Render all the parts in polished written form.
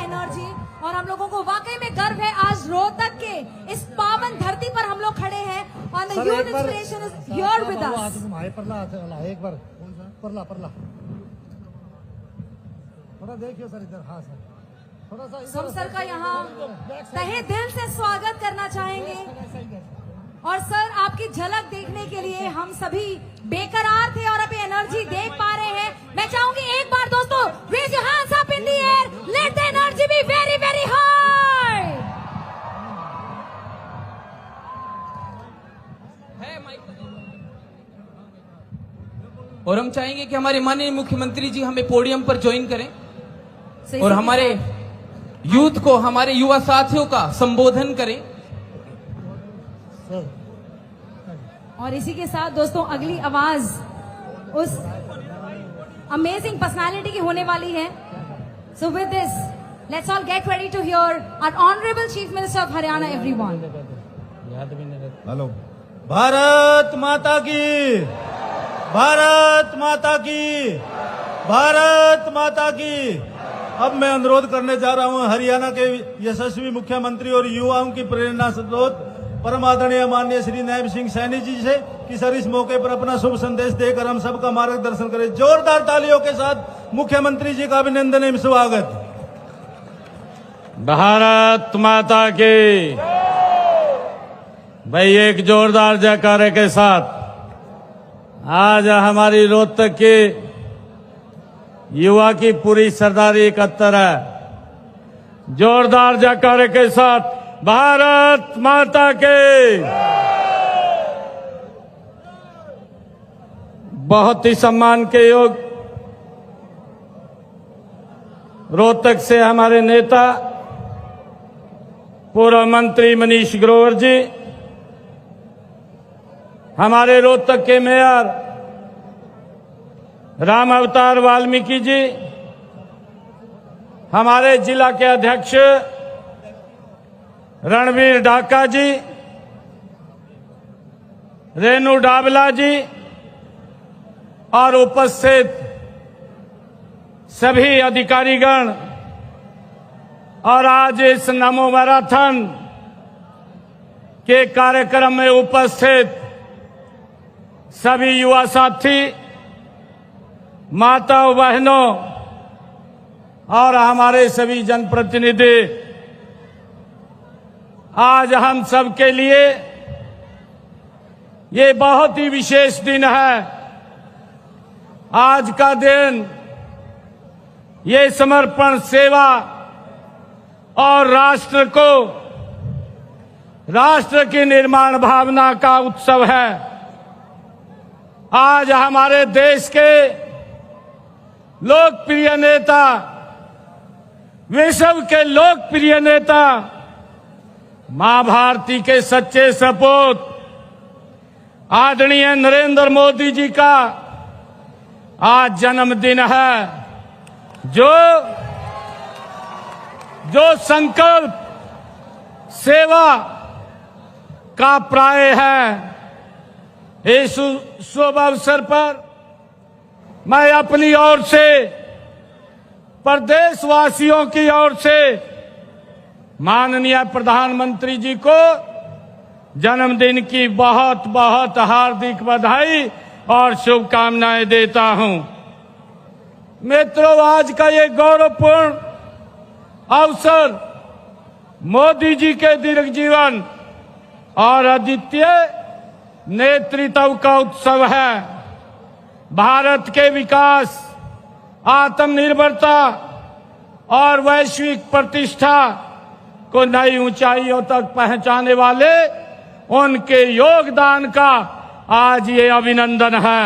Energy और हम लोगों को वाकई में गर्व है। आज रोहतक के इस पावन धरती पर हम लोग खड़े हैं और the youth inspiration is here with us. एक बार परला परला थोड़ा देखिए सर इधर। हाँ सर थोड़ा सा हम सर का यहाँ तहे दिल से स्वागत करना चाहेंगे। और सर आपकी झलक देखने के लिए हम सभी बेकरार थे और अभी एनर्जी देख पा रहे हैं। मैं चाहूंगी एक बार दोस्तों raise your hands up in the air, let the energy be very very high. और हम चाहेंगे कि हमारे माननीय मुख्यमंत्री जी हमें पोडियम पर ज्वाइन करें और हमारे यूथ को, हमारे युवा साथियों का संबोधन करें। और इसी के साथ दोस्तों अगली आवाज उस अमेजिंग पर्सनालिटी की होने वाली है। So with this let's all get ready to hear our honourable chief minister of Haryana everyone. Hello. Bharat Mata की, भारत माता की, भारत माता की। अब मैं अनुरोध करने जा रहा हूं हरियाणा के यशस्वी मुख्यमंत्री और युवाओं की प्रेरणा स्रोत परम आदरणीय माननीय श्री नायब सिंह सैनी जी से कि सर इस मौके पर अपना शुभ संदेश देकर हम सबका मार्गदर्शन करें। जोरदार तालियों के साथ मुख्यमंत्री जी का अभिनंदन एवं स्वागत। भारत माता की। भाई एक जोरदार जयकारे के साथ आज हमारी रोहतक के युवा की पूरी सरदारी एकत्र है। जोरदार जयकारे के साथ भारत माता के। बहुत ही सम्मान के योग रोहतक से हमारे नेता पूर्व मंत्री मनीष ग्रोवर जी, हमारे रोहतक के मेयर राम अवतार वाल्मीकि जी, हमारे जिला के अध्यक्ष रणवीर ढाका जी, रेणु डाबला जी और उपस्थित सभी अधिकारीगण और आज इस नमो मैराथन के कार्यक्रम में उपस्थित सभी युवा साथी, माताओं बहनों और हमारे सभी जनप्रतिनिधि, आज हम सब के लिए ये बहुत ही विशेष दिन है। आज का दिन ये समर्पण, सेवा और राष्ट्र की निर्माण भावना का उत्सव है। आज हमारे देश के लोकप्रिय नेता, विश्व के लोकप्रिय नेता, मां भारती के सच्चे सपूत आदरणीय नरेंद्र मोदी जी का आज जन्मदिन है। जो संकल्प सेवा का प्राय है, इस शुभ अवसर पर मैं अपनी ओर से, प्रदेशवासियों की ओर से माननीय प्रधानमंत्री जी को जन्मदिन की बहुत बहुत हार्दिक बधाई और शुभकामनाएं देता हूं। मित्रों, आज का ये गौरवपूर्ण अवसर मोदी जी के दीर्घ जीवन और अद्वितीय नेतृत्व का उत्सव है। भारत के विकास, आत्मनिर्भरता और वैश्विक प्रतिष्ठा को नई ऊंचाइयों तक पहुंचाने वाले उनके योगदान का आज ये अभिनंदन है।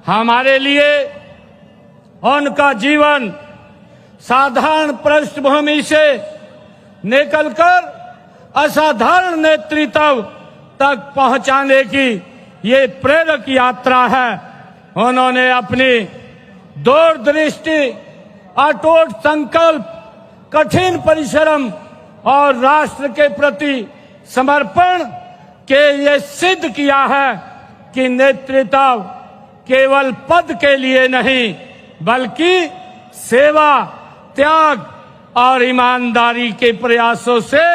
हमारे लिए उनका जीवन साधारण पृष्ठभूमि से निकलकर असाधारण नेतृत्व तक पहुंचाने की ये प्रेरक यात्रा है। उन्होंने अपनी दूरदृष्टि, अटूट संकल्प, कठिन परिश्रम और राष्ट्र के प्रति समर्पण के ये सिद्ध किया है कि नेतृत्व केवल पद के लिए नहीं बल्कि सेवा, त्याग और ईमानदारी के प्रयासों से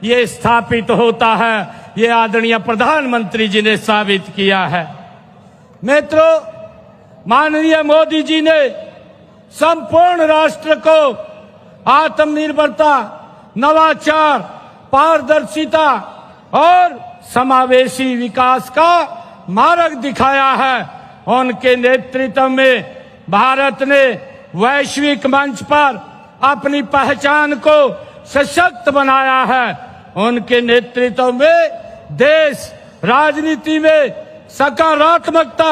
ये स्थापित होता है। ये आदरणीय प्रधानमंत्री जी ने साबित किया है। मित्रों, माननीय मोदी जी ने संपूर्ण राष्ट्र को आत्मनिर्भरता, नवाचार, पारदर्शिता और समावेशी विकास का मार्ग दिखाया है। उनके नेतृत्व में भारत ने वैश्विक मंच पर अपनी पहचान को सशक्त बनाया है। उनके नेतृत्व में देश राजनीति में सकारात्मकता,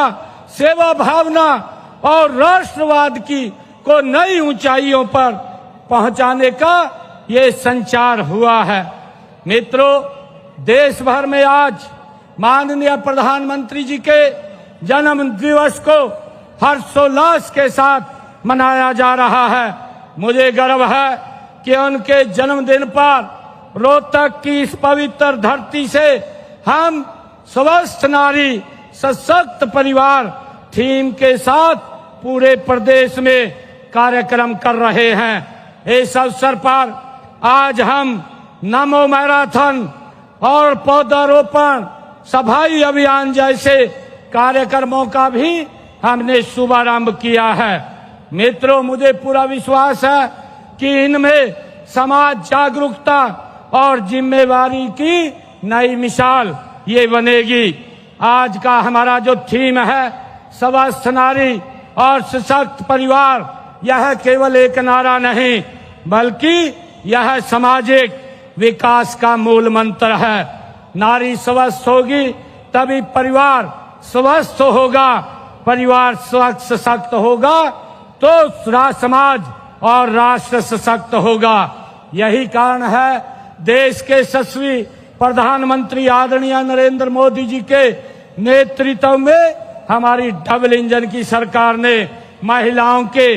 सेवा भावना और राष्ट्रवाद को नई ऊंचाइयों पर पहुंचाने का ये संचार हुआ है। मित्रों, देश भर में आज माननीय प्रधानमंत्री जी के जन्म दिवस को हर्षोल्लास के साथ मनाया जा रहा है। मुझे गर्व है कि उनके जन्मदिन पर रोहतक की इस पवित्र धरती से हम स्वस्थ नारी सशक्त परिवार थीम के साथ पूरे प्रदेश में कार्यक्रम कर रहे हैं। इस अवसर पर आज हम नमो मैराथन और पौधारोपण सफाई अभियान जैसे कार्यक्रमों का भी हमने शुभारंभ किया है। मित्रों, मुझे पूरा विश्वास है कि इनमें समाज जागरूकता और जिम्मेवारी की नई मिसाल ये बनेगी। आज का हमारा जो थीम है स्वस्थ नारी और सशक्त परिवार, यह केवल एक नारा नहीं बल्कि यह सामाजिक विकास का मूल मंत्र है। नारी स्वस्थ होगी तभी परिवार स्वस्थ होगा, परिवार स्वस्थ सशक्त होगा तो समाज और राष्ट्र सशक्त होगा। यही कारण है देश के यशस्वी प्रधानमंत्री आदरणीय नरेंद्र मोदी जी के नेतृत्व में हमारी डबल इंजन की सरकार ने महिलाओं के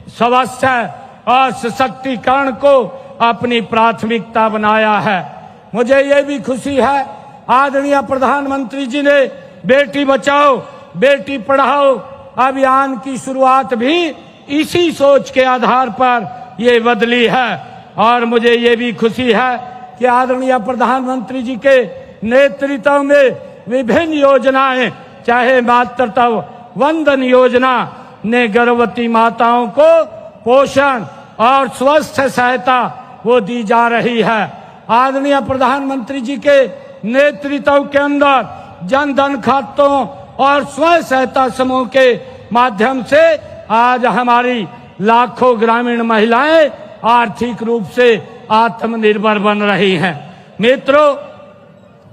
स्वास्थ्य और सशक्तिकरण को अपनी प्राथमिकता बनाया है। मुझे ये भी खुशी है आदरणीय प्रधानमंत्री जी ने बेटी बचाओ बेटी पढ़ाओ अभियान की शुरुआत भी इसी सोच के आधार पर ये बदली है। और मुझे ये भी खुशी है कि आदरणीय प्रधानमंत्री जी के नेतृत्व में विभिन्न योजनाएं, चाहे मातृत्व वंदन योजना ने गर्भवती माताओं को पोषण और स्वास्थ्य सहायता वो दी जा रही है। आदरणीय प्रधानमंत्री जी के नेतृत्व के अंदर जन धन खातों और स्वयं सहायता समूह के माध्यम से आज हमारी लाखों ग्रामीण महिलाएं आर्थिक रूप से आत्मनिर्भर बन रही हैं। मित्रों,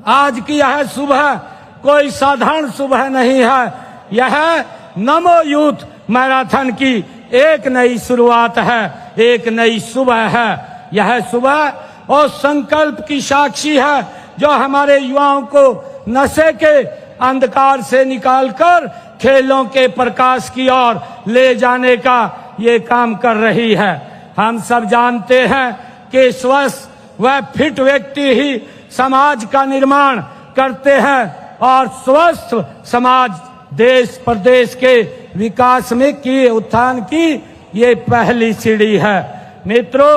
आज की यह सुबह कोई साधारण सुबह नहीं है, यह नमो यूथ मैराथन की एक नई शुरुआत है, एक नई सुबह है। यह सुबह और संकल्प की साक्षी है जो हमारे युवाओं को नशे के अंधकार से निकालकर खेलों के प्रकाश की ओर ले जाने का ये काम कर रही है। हम सब जानते हैं कि स्वस्थ व फिट व्यक्ति ही समाज का निर्माण करते हैं और स्वस्थ समाज देश प्रदेश के विकास में की उत्थान की ये पहली सीढ़ी है। मित्रों,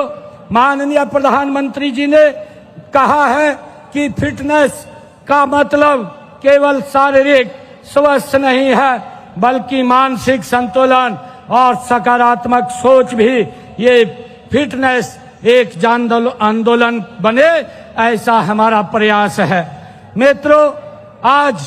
माननीय प्रधानमंत्री जी ने कहा है कि फिटनेस का मतलब केवल शारीरिक स्वस्थ नहीं है बल्कि मानसिक संतुलन और सकारात्मक सोच भी। ये फिटनेस एक जन आंदोलन बने, ऐसा हमारा प्रयास है। मित्रों, आज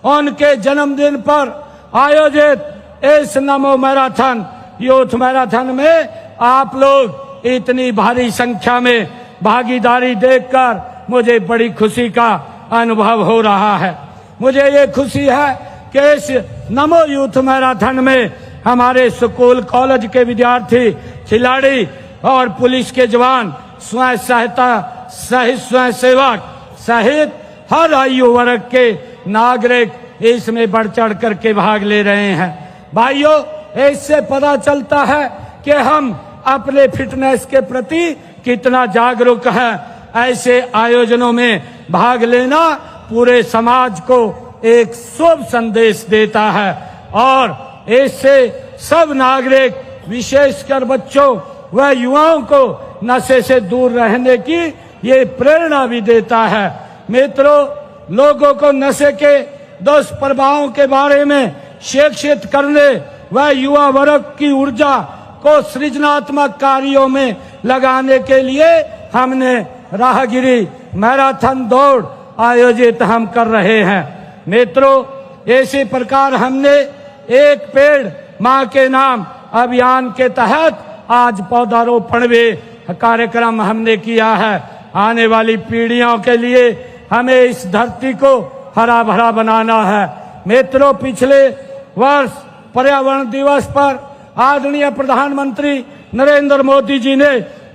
उनके जन्मदिन पर आयोजित इस नमो मैराथन यूथ मैराथन में आप लोग इतनी भारी संख्या में भागीदारी देखकर मुझे बड़ी खुशी का अनुभव हो रहा है। मुझे ये खुशी है कि इस नमो यूथ मैराथन में हमारे स्कूल कॉलेज के विद्यार्थी, खिलाड़ी और पुलिस के जवान, स्वयं सहायता सहित स्वयं सेवक सहित हर आयु वर्ग के नागरिक इसमें बढ़ चढ़ करके भाग ले रहे हैं। भाइयों, इससे पता चलता है कि हम अपने फिटनेस के प्रति कितना जागरूक हैं। ऐसे आयोजनों में भाग लेना पूरे समाज को एक शुभ संदेश देता है और इससे सब नागरिक, विशेषकर बच्चों व युवाओं को नशे से दूर रहने की ये प्रेरणा भी देता है। मित्रों, लोगों को नशे के दुष्प्रभावों के बारे में शिक्षित करने व युवा वर्ग की ऊर्जा को सृजनात्मक कार्यों में लगाने के लिए हमने राहगिरी मैराथन दौड़ आयोजित हम कर रहे हैं। मित्रों, इसी प्रकार हमने एक पेड़ मां के नाम अभियान के तहत आज पौधारोपण भी कार्यक्रम हमने किया है। आने वाली पीढ़ियों के लिए हमें इस धरती को हरा भरा बनाना है। मित्रों, पिछले वर्ष पर्यावरण दिवस पर आदरणीय प्रधानमंत्री नरेंद्र मोदी जी ने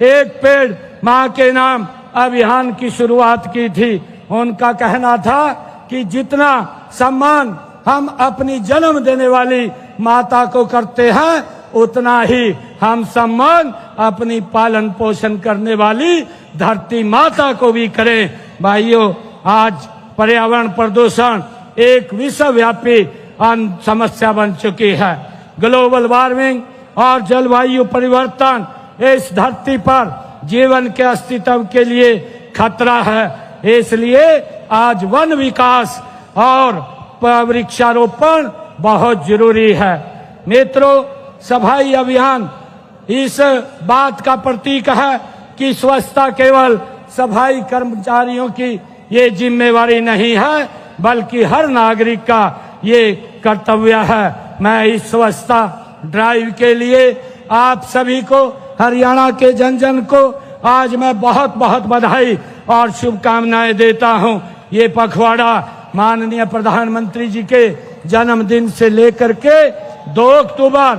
एक पेड़ मां के नाम अभियान की शुरुआत की थी। उनका कहना था कि जितना सम्मान हम अपनी जन्म देने वाली माता को करते हैं, उतना ही हम सम्मान अपनी पालन पोषण करने वाली धरती माता को भी करें। भाइयों, आज पर्यावरण प्रदूषण एक विश्वव्यापी समस्या बन चुकी है। ग्लोबल वार्मिंग और जलवायु परिवर्तन इस धरती पर जीवन के अस्तित्व के लिए खतरा है। इसलिए आज वन विकास और वृक्षारोपण बहुत जरूरी है। मित्रों, सफाई अभियान इस बात का प्रतीक है कि स्वच्छता केवल सफाई कर्मचारियों की ये जिम्मेवारी नहीं है, बल्कि हर नागरिक का ये कर्तव्य है। मैं इस स्वच्छता ड्राइव के लिए आप सभी को, हरियाणा के जन जन को आज मैं बहुत बहुत बधाई और शुभकामनाएं देता हूं। ये पखवाड़ा माननीय प्रधानमंत्री जी के जन्मदिन से लेकर के 2 अक्टूबर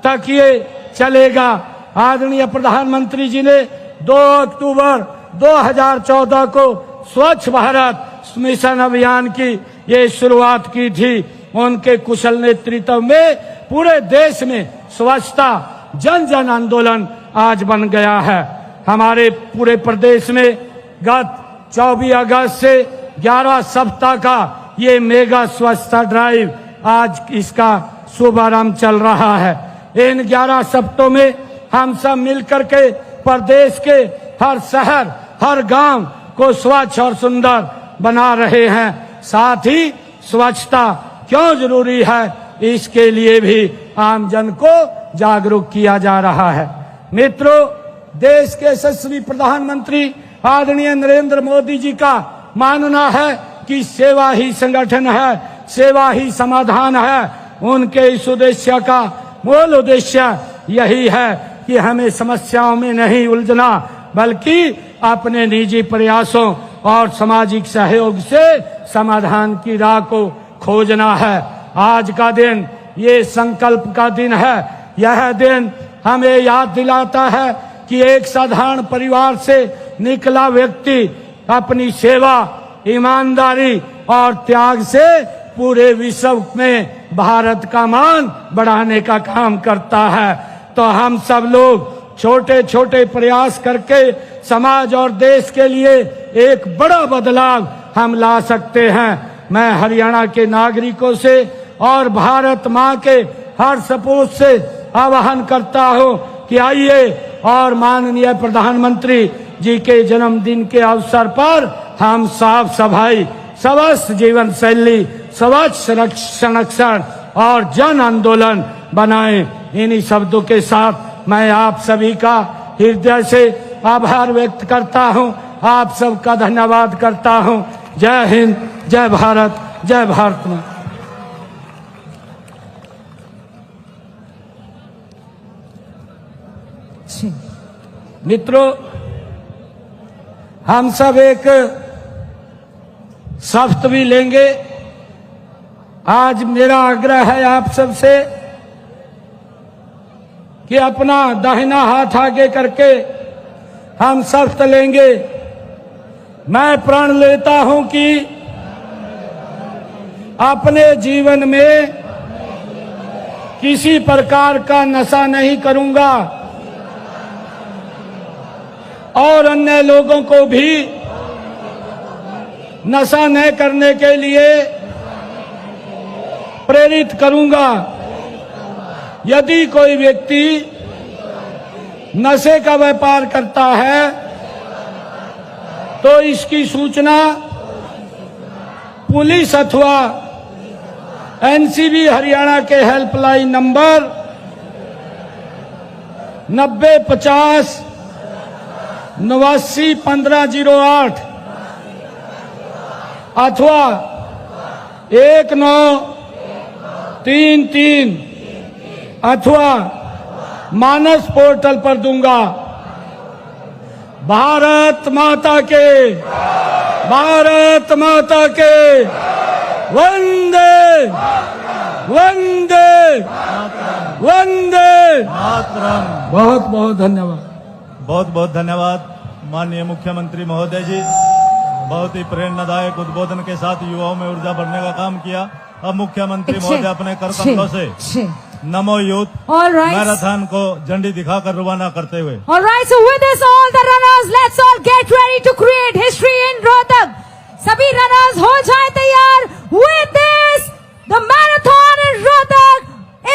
तक ये चलेगा। आदरणीय प्रधानमंत्री जी ने 2 अक्टूबर 2014 को स्वच्छ भारत मिशन अभियान की ये शुरुआत की थी। उनके कुशल नेतृत्व में पूरे देश में स्वच्छता जन जन आंदोलन आज बन गया है। हमारे पूरे प्रदेश में गत 24 अगस्त से 11 सप्ताह का ये मेगा स्वच्छता ड्राइव आज इसका शुभारंभ चल रहा है। इन 11 सप्ताहों में हम सब मिलकर के प्रदेश के हर शहर, हर गांव को स्वच्छ और सुंदर बना रहे हैं। साथ ही स्वच्छता क्यों जरूरी है, इसके लिए भी आम जन को जागरूक किया जा रहा है। मित्रों, देश के यशस्वी प्रधानमंत्री आदरणीय नरेंद्र मोदी जी का मानना है कि सेवा ही संगठन है, सेवा ही समाधान है। उनके इस उद्देश्य का मूल उद्देश्य यही है कि हमें समस्याओं में नहीं उलझना, बल्कि अपने निजी प्रयासों और सामाजिक सहयोग से समाधान की राह को खोजना है। आज का दिन ये संकल्प का दिन है। यह दिन हमें याद दिलाता है कि एक साधारण परिवार से निकला व्यक्ति अपनी सेवा, ईमानदारी और त्याग से पूरे विश्व में भारत का मान बढ़ाने का काम करता है। तो हम सब लोग छोटे छोटे प्रयास करके समाज और देश के लिए एक बड़ा बदलाव हम ला सकते हैं। मैं हरियाणा के नागरिकों से और भारत माँ के हर सपूत से आह्वान करता हूँ कि आइए और माननीय प्रधानमंत्री जी के जन्मदिन के अवसर पर हम साफ सफाई, स्वस्थ जीवन शैली, स्वच्छ संरक्षण और जन आंदोलन बनाएं। इन्हीं शब्दों के साथ मैं आप सभी का हृदय से आभार व्यक्त करता हूं, आप सबका धन्यवाद करता हूं। जय हिंद, जय भारत, जय भारत मां। मित्रों, हम सब एक शपथ भी लेंगे। आज मेरा आग्रह है आप सबसे कि अपना दाहिना हाथ आगे करके हम शपथ लेंगे। मैं प्रण लेता हूं कि अपने जीवन में किसी प्रकार का नशा नहीं करूंगा और अन्य लोगों को भी नशा न करने के लिए प्रेरित करूंगा। यदि कोई व्यक्ति नशे का व्यापार करता है तो इसकी सूचना पुलिस अथवा एनसीबी हरियाणा के हेल्पलाइन नंबर 9050 89 1508 अथवा 1933 अथवा मानस पोर्टल पर दूंगा। भारत माता के, भारत माता के, वंदे वंदे वंदे मातरम। बहुत बहुत धन्यवाद। बहुत बहुत धन्यवाद माननीय मुख्यमंत्री महोदय जी। बहुत ही प्रेरणादायक उद्बोधन के साथ युवाओं में ऊर्जा भरने का काम किया। अब मुख्यमंत्री महोदय अपने कर कमलों से नमो यूथ All right. मैराथन को झंडी दिखाकर रवाना करते हुए All right, so with this, all the runners, let's all get ready to create history in Rohtak. सभी runners हो जाए तैयार. With this, the marathon in Rohtak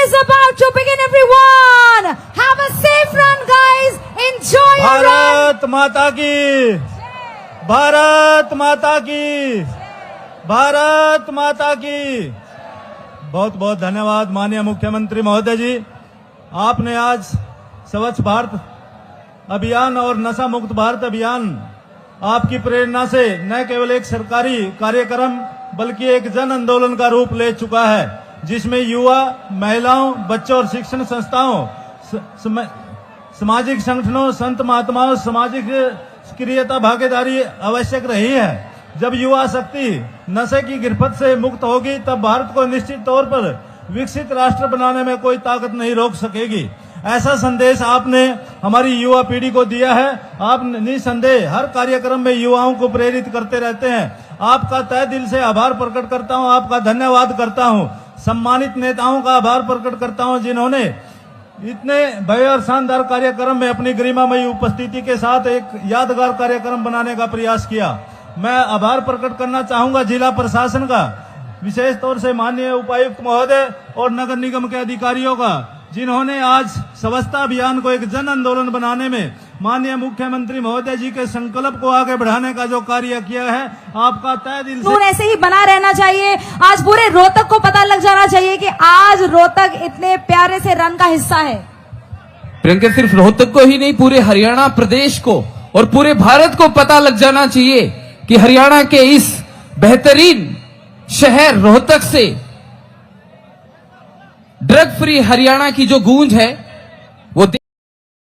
is about to begin. Everyone, have a safe run, guys. Enjoy your run. Bharat Mata की, भारत माता की, भारत माता की। बहुत बहुत धन्यवाद माननीय मुख्यमंत्री महोदय जी। आपने आज स्वच्छ भारत अभियान और नशा मुक्त भारत अभियान आपकी प्रेरणा से न केवल एक सरकारी कार्यक्रम बल्कि एक जन आंदोलन का रूप ले चुका है, जिसमें युवा, महिलाओं, बच्चों और शिक्षण संस्थाओं, सामाजिक संगठनों, संत महात्माओं, सामाजिक सक्रियता भागीदारी आवश्यक रही है। जब युवा शक्ति नशे की गिरफ्त से मुक्त होगी तब भारत को निश्चित तौर पर विकसित राष्ट्र बनाने में कोई ताकत नहीं रोक सकेगी। ऐसा संदेश आपने हमारी युवा पीढ़ी को दिया है। आप निसंदेह हर कार्यक्रम में युवाओं को प्रेरित करते रहते हैं। आपका तहे दिल से आभार प्रकट करता हूं, आपका धन्यवाद करता हूं। सम्मानित नेताओं का आभार प्रकट करता हूं जिन्होंने इतने भव्य और शानदार कार्यक्रम में अपनी गरिमामयी उपस्थिति के साथ एक यादगार कार्यक्रम बनाने का प्रयास किया। मैं आभार प्रकट करना चाहूंगा जिला प्रशासन का, विशेष तौर से माननीय उपायुक्त महोदय और नगर निगम के अधिकारियों का, जिन्होंने आज स्वच्छता अभियान को एक जन आंदोलन बनाने में माननीय मुख्यमंत्री महोदय जी के संकल्प को आगे बढ़ाने का जो कार्य किया है। आपका तहे दिल से ऐसे ही बना रहना चाहिए। आज पूरे रोहतक को पता लग जाना चाहिए कि आज रोहतक इतने प्यारे से रन का हिस्सा है। प्रियंका, सिर्फ रोहतक को ही नहीं, पूरे हरियाणा प्रदेश को और पूरे भारत को पता लग जाना चाहिए कि हरियाणा के इस बेहतरीन शहर रोहतक से ड्रग फ्री हरियाणा की जो गूंज है वो